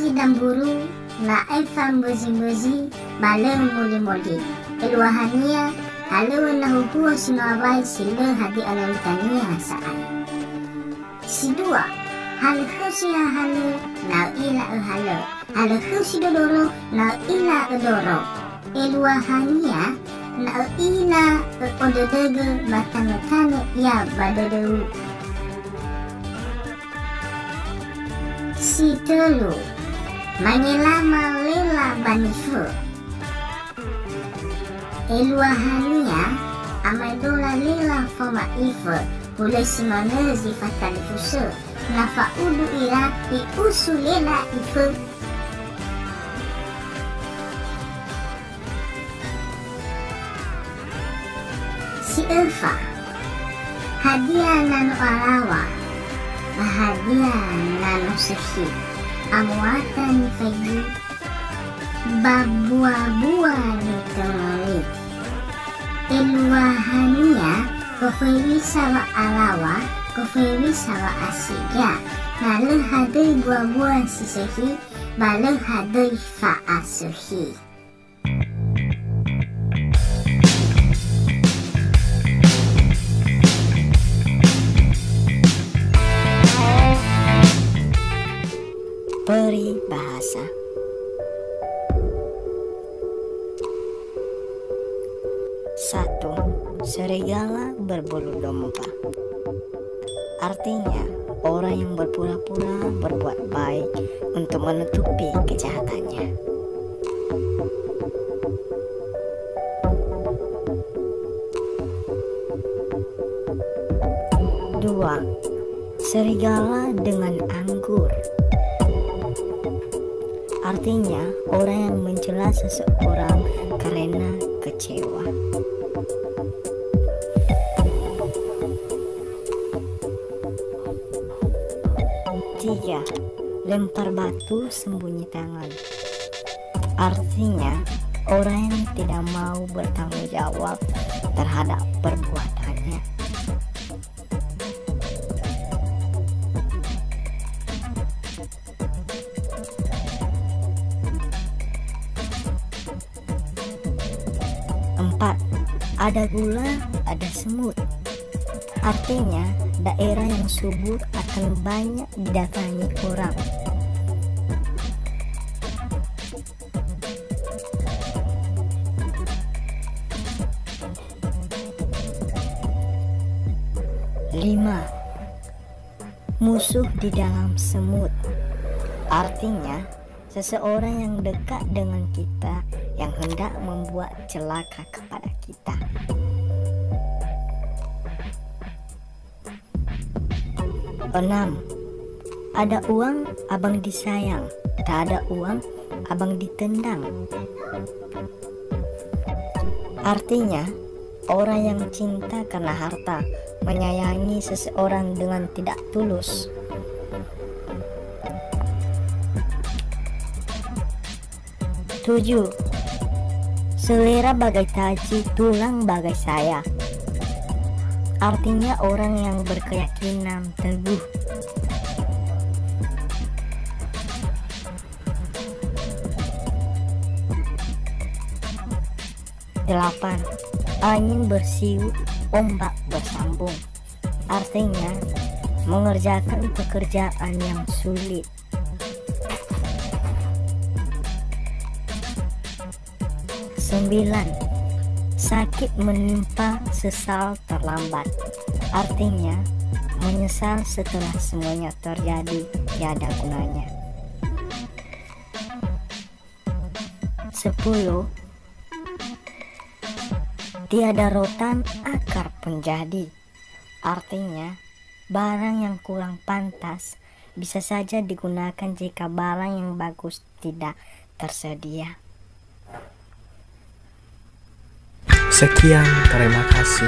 haji damburu na efa mbuzi bale muli eluahania halo na hukuo sinawabai sile hadi analutania saat si dua hal khusia halo na ila halo hal khusi dodoro na ila dodoro eluahania na ila ododege batang-tang ya badodewu. Si telu manyelama lela banifu eluahania amadola lela foma ife hule simanezi fatalifusu na faudu ira iusu lela ife si Elfa hadiah nano alawa bahagia nano sehi amuata ni fagi babua-bua ni temali eluahania kofewi sawa alawa kofewi sawa asiga na lehadei buah-buah si sehi balehadei fa asuhi. Peribahasa. Satu, serigala berbulu domba. Artinya, orang yang berpura-pura berbuat baik untuk menutupi kejahatannya. Dua, serigala dengan anggur. Artinya, orang yang mencela seseorang karena kecewa. Tiga, lempar batu sembunyi tangan. Artinya, orang yang tidak mau bertanggung jawab terhadap perbuatannya. Empat, ada gula, ada semut. Artinya, daerah yang subur akan banyak didatangi orang. Lima, musuh di dalam semut. Artinya, seseorang yang dekat dengan kita yang hendak membuat celaka kepada kita. Enam, ada uang abang disayang, tak ada uang abang ditendang. Artinya, orang yang cinta karena harta menyayangi seseorang dengan tidak tulus. Tujuh, selera bagai taji, tulang bagai saya. Artinya orang yang berkeyakinan teguh. Delapan, angin bersiul, ombak bersambung. Artinya mengerjakan pekerjaan yang sulit. Sembilan, sakit menimpa, sesal terlambat. Artinya menyesal setelah semuanya terjadi tiada gunanya. 10, tiada rotan akar pun jadi. Artinya barang yang kurang pantas bisa saja digunakan jika barang yang bagus tidak tersedia. Sekian, terima kasih.